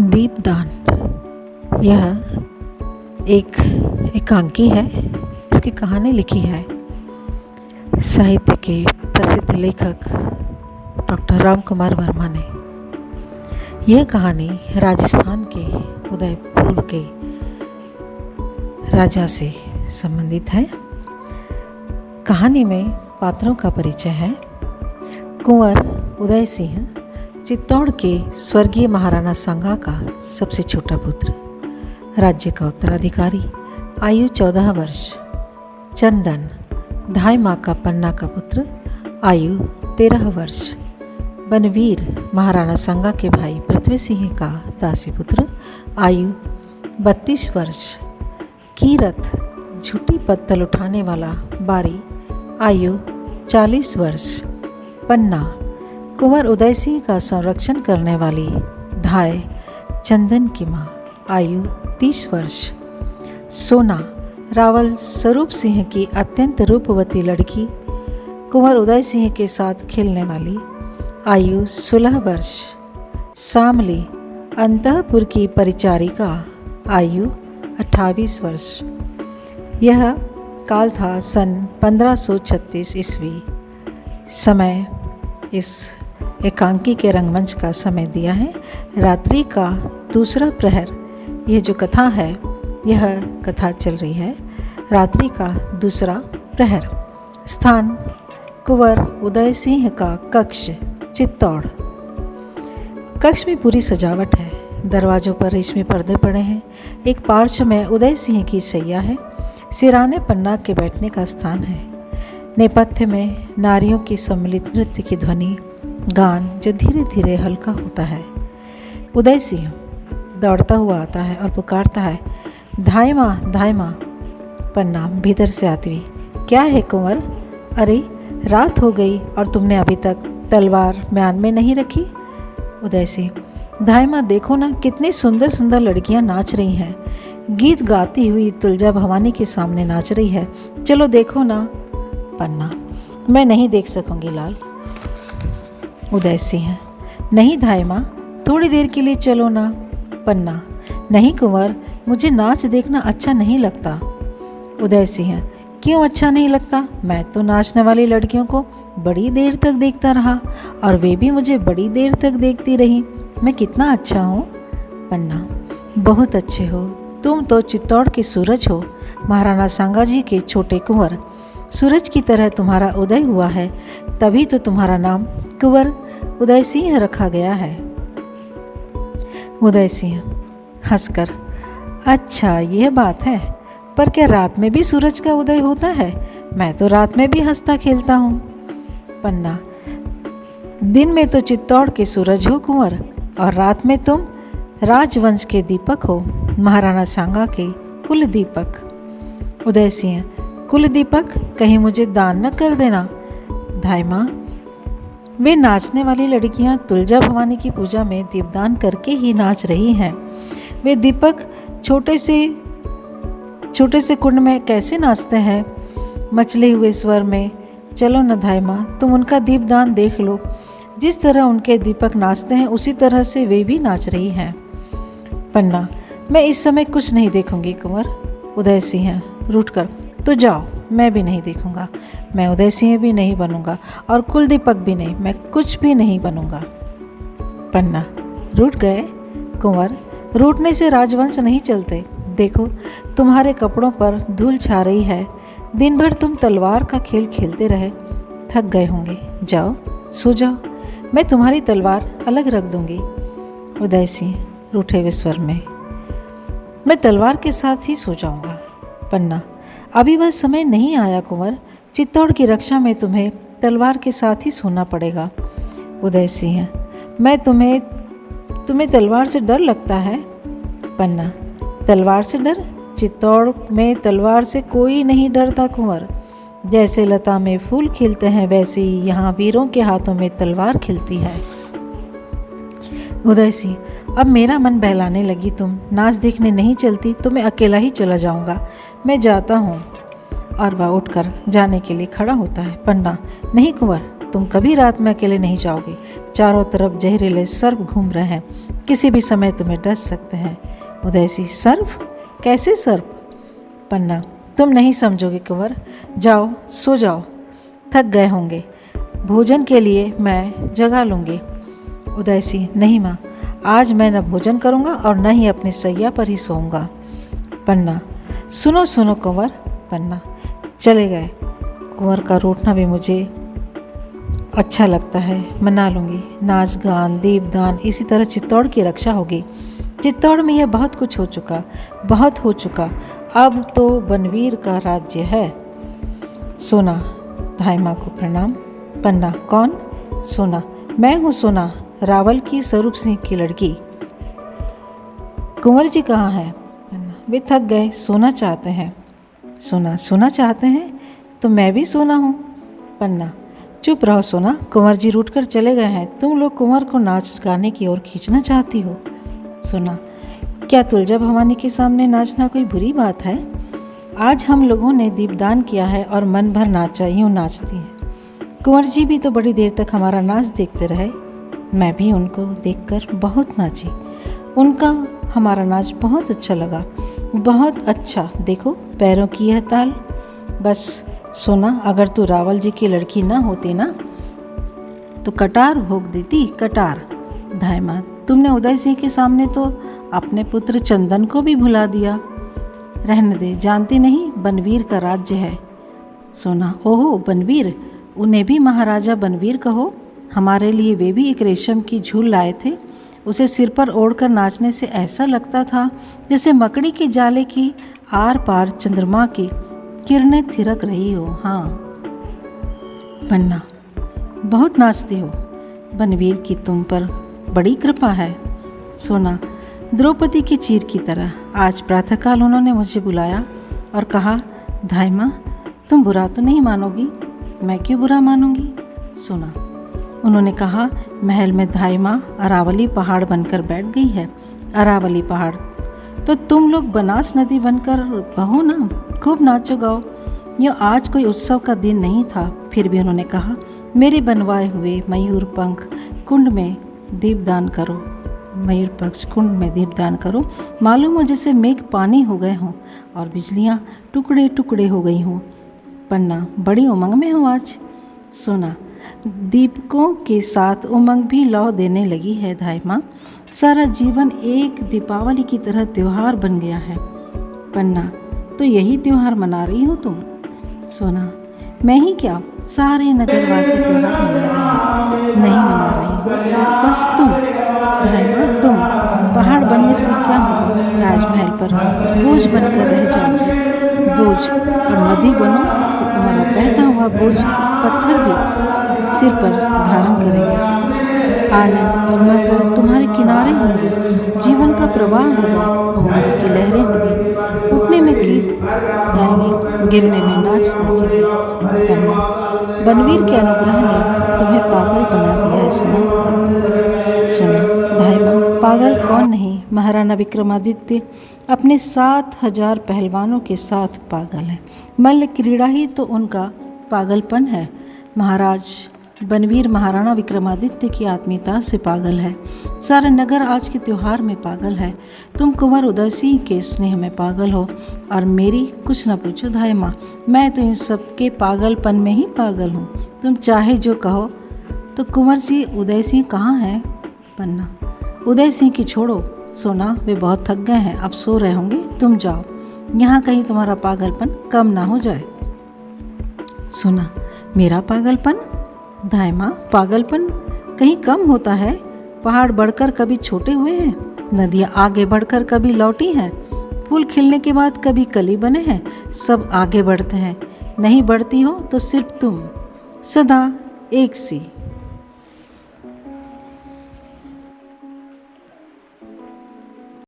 दीपदान यह एक एकांकी है। इसकी कहानी लिखी है साहित्य के प्रसिद्ध लेखक डॉक्टर राम कुमार वर्मा ने। यह कहानी राजस्थान के उदयपुर के राजा से संबंधित है। कहानी में पात्रों का परिचय है। कुंवर उदय सिंह चित्तौड़ के स्वर्गीय महाराणा सांगा का सबसे छोटा पुत्र, राज्य का उत्तराधिकारी, आयु 14 वर्ष। चंदन ढाई माह का पन्ना का पुत्र, आयु 13 वर्ष। बनवीर महाराणा सांगा के भाई पृथ्वी सिंह का दासी पुत्र, आयु 32 वर्ष। कीरत झूठी पत्तल उठाने वाला बारी, आयु 40 वर्ष। पन्ना कुंवर उदय सिंह का संरक्षण करने वाली धाय चंदन की माँ, आयु 30 वर्ष। सोना रावल स्वरूप सिंह की अत्यंत रूपवती लड़की, कुंवर उदय सिंह के साथ खेलने वाली, आयु 16 वर्ष। शामली अंतःपुर की परिचारिका, आयु 28 वर्ष। यह काल था सन 1536 ईस्वी। समय इस एकांकी के रंगमंच का समय दिया है रात्रि का दूसरा प्रहर। यह जो कथा है, यह कथा चल रही है रात्रि का दूसरा प्रहर। स्थान कुंवर उदय सिंह का कक्ष, चित्तौड़। कक्ष में पूरी सजावट है। दरवाजों पर रेशमी पर्दे पड़े हैं। एक पार्श्व में उदय सिंह की शैया है। सिराने पन्ना के बैठने का स्थान है। नेपथ्य में नारियों की सम्मिलित नृत्य की ध्वनि, गान जो धीरे धीरे हल्का होता है। उदय सिंह दौड़ता हुआ आता है और पुकारता है, धाय माँ। पन्ना भीतर से आती हुई, क्या है कुंवर? अरे रात हो गई और तुमने अभी तक तलवार म्यान में नहीं रखी। उदय सिंह, धाय माँ देखो ना, कितनी सुंदर सुंदर लड़कियां नाच रही हैं। गीत गाती हुई तुलजा भवानी के सामने नाच रही है, चलो देखो ना। पन्ना, मैं नहीं देख सकूंगी लाल। उदय सिंह, नहीं धाय माँ, थोड़ी देर के लिए चलो ना। पन्ना, नहीं कुंवर, मुझे नाच देखना अच्छा नहीं लगता। उदय सिंह, क्यों अच्छा नहीं लगता? मैं तो नाचने वाली लड़कियों को बड़ी देर तक देखता रहा और वे भी मुझे बड़ी देर तक देखती रही। मैं कितना अच्छा हूँ। पन्ना, बहुत अच्छे हो। तुम तो चित्तौड़ के सूरज हो, महाराणा सांगा जी के छोटे कुंवर। सूरज की तरह तुम्हारा उदय हुआ है, तभी तो तुम्हारा नाम कुंवर उदय सिंह रखा गया है। उदय सिंह हंसकर, अच्छा यह बात है, पर क्या रात में भी सूरज का उदय होता है? मैं तो रात में भी हंसता खेलता हूँ। पन्ना, दिन में तो चित्तौड़ के सूरज हो कुंवर, और रात में तुम राजवंश के दीपक हो, महाराणा सांगा के कुल दीपक। उदय सिंह, कुल दीपक, कहीं मुझे दान न कर देना। धाय माँ, वे नाचने वाली लड़कियां तुलजा भवानी की पूजा में दीपदान करके ही नाच रही हैं। वे दीपक छोटे से कुंड में कैसे नाचते हैं, मचले हुए स्वर में। चलो न धाय माँ, तुम उनका दीपदान देख लो। जिस तरह उनके दीपक नाचते हैं उसी तरह से वे भी नाच रही हैं। पन्ना, मैं इस समय कुछ नहीं देखूंगी कुंवर। उदय सिंह रूठकर, तो जाओ, मैं भी नहीं देखूंगा। मैं उदय सिंह भी नहीं बनूंगा और कुल दीपक भी नहीं, मैं कुछ भी नहीं बनूंगा। पन्ना, रूठ गए कुंवर, रूठने से राजवंश नहीं चलते। देखो तुम्हारे कपड़ों पर धूल छा रही है। दिन भर तुम तलवार का खेल खेलते रहे, थक गए होंगे। जाओ सो जाओ, मैं तुम्हारी तलवार अलग रख दूंगी। उदय सिंह रूठे हुए स्वर में, मैं तलवार के साथ ही सो जाऊंगा। पन्ना, अभी वह समय नहीं आया कुंवर, चित्तौड़ की रक्षा में तुम्हें तलवार के साथ ही सोना पड़ेगा। उदय सिंह, मैं तुम्हें तलवार से डर लगता है। पन्ना, तलवार से डर? चित्तौड़ में तलवार से कोई नहीं डरता कुंवर। जैसे लता में फूल खिलते हैं, वैसे ही यहाँ वीरों के हाथों में तलवार खिलती है। उदय सिंह, अब मेरा मन बहलाने लगी। तुम नाच देखने नहीं चलती तो मैं अकेला ही चला जाऊंगा। मैं जाता हूँ। और वह उठकर जाने के लिए खड़ा होता है। पन्ना, नहीं कुंवर, तुम कभी रात में अकेले नहीं जाओगे। चारों तरफ जहरीले सर्प घूम रहे हैं, किसी भी समय तुम्हें डस सकते हैं। उदय सिंह, सर्प? कैसे सर्प? पन्ना, तुम नहीं समझोगे कुंवर। जाओ, सो जाओ, थक गए होंगे। भोजन के लिए मैं जगा लूँगी। उदय सिंह, नहीं माँ, आज मैं न भोजन करूँगा और न ही अपनी सैया पर ही सोऊंगा। पन्ना, सुनो सुनो कुंवर। पन्ना, चले गए। कुंवर का रूठना भी मुझे अच्छा लगता है, मना लूँगी। नाच गान, दीपदान, इसी तरह चित्तौड़ की रक्षा होगी। चित्तौड़ में यह बहुत कुछ हो चुका, बहुत हो चुका। अब तो बनवीर का राज्य है। सोना, धाई माँ को प्रणाम। पन्ना, कौन? सोना, मैं हूँ सोना, रावल की स्वरूप सिंह की लड़की। कुंवर जी कहाँ हैं? पन्ना, वे थक गए, सोना चाहते हैं। सोना, सोना चाहते हैं तो मैं भी सोना हूँ। पन्ना, चुप रहो सोना, कुंवर जी रूठ कर चले गए हैं। तुम लोग कुंवर को नाच गाने की ओर खींचना चाहती हो। सोना, क्या तुलजा भवानी के सामने नाचना कोई बुरी बात है? आज हम लोगों ने दीपदान किया है और मन भर नाचा, यूँ नाचती है। कुंवर जी भी तो बड़ी देर तक हमारा नाच देखते रहे। मैं भी उनको देखकर बहुत नाची। उनका हमारा नाच बहुत अच्छा लगा, बहुत अच्छा। देखो पैरों की यह ताल। बस सोना, अगर तू रावल जी की लड़की ना होती ना तो कटार भोग देती, कटार। धाई माँ, तुमने उदय सिंह के सामने तो अपने पुत्र चंदन को भी भुला दिया। रहने दे, जानती नहीं बनवीर का राज्य है। सोना, ओहो बनवीर, उन्हें भी महाराजा बनवीर कहो। हमारे लिए वे भी एक रेशम की झूल लाए थे। उसे सिर पर ओढ़कर नाचने से ऐसा लगता था जैसे मकड़ी के जाले की आर पार चंद्रमा की किरणें थिरक रही हो। हाँ। पन्ना, बहुत नाचती हो। बनवीर की तुम पर बड़ी कृपा है। सोना, द्रौपदी की चीर की तरह। आज प्रातःकाल उन्होंने मुझे बुलाया और कहा, धाई माँ, तुम बुरा तो नहीं मानोगी? मैं क्यों बुरा मानूंगी? सोना, उन्होंने कहा, महल में धाई माँ अरावली पहाड़ बनकर बैठ गई है। अरावली पहाड़ तो तुम लोग बनास नदी बनकर बहो ना, खूब नाचो गाओ। यह आज कोई उत्सव का दिन नहीं था। फिर भी उन्होंने कहा, मेरे बनवाए हुए मयूर पंख कुंड में दीपदान करो। मयूर पक्ष कुंड में दीपदान करो। मालूम हो जैसे मेघ पानी हो गए हों और बिजलियाँ टुकड़े टुकड़े हो गई हों। पन्ना, बड़ी उमंग में हो आज। सोना, दीपकों के साथ उमंग भी लौ देने लगी है धाई माँ। सारा जीवन एक दीपावली की तरह त्योहार बन गया है। पन्ना, तो यही त्योहार मना रही हो तुम? सोना, मैं ही क्या, सारे नगरवासी त्योहार मना रहे हैं। नहीं मना रही हो बस तुम। धाई माँ, तुम पहाड़ बनने से क्या होगा? राजमहल पर बोझ बनकर रह जाओगे। बोझ? और नदी बनो तो तुम्हारा बहता हुआ बोझ पत्थर भी सिर पर धारण करेंगे। आनंद और मंगल तुम्हारे किनारे होंगे। जीवन का प्रवाह होगा, उमंग की लहरें होंगी। उठने में गीत गाएंगे, गिरने में नाच नाचेंगे। पन्ना, बनवीर के अनुग्रह ने तुम्हें पागल बना दिया है। सुना, धाई माँ, पागल कौन नहीं, महाराणा विक्रमादित्य अपने 7,000 पहलवानों के साथ पागल है। मल्ल क्रीड़ा ही तो उनका पागलपन है। महाराज बनवीर महाराणा विक्रमादित्य की आत्मीयता से पागल है। सारा नगर आज के त्योहार में पागल है। तुम कुंवर उदय सिंह के स्नेह में पागल हो और मेरी कुछ न पूछो धाई माँ, मैं तो इन सब के पागलपन में ही पागल हूँ। तुम चाहे जो कहो। तो कुंवर जी उदय सिंह कहाँ हैं? पन्ना, उदय सिंह की छोड़ो। सोना, वे बहुत थक गए हैं, अब सो रहे होंगे। तुम जाओ, यहाँ कहीं तुम्हारा पागलपन कम ना हो जाए। सोना, मेरा पागलपन? धाई माँ, पागलपन कहीं कम होता है? पहाड़ बढ़कर कभी छोटे हुए हैं, नदियाँ आगे बढ़कर कभी लौटी हैं, फूल खिलने के बाद कभी कली बने हैं। सब आगे बढ़ते हैं, नहीं बढ़ती हो तो सिर्फ तुम, सदा एक सी।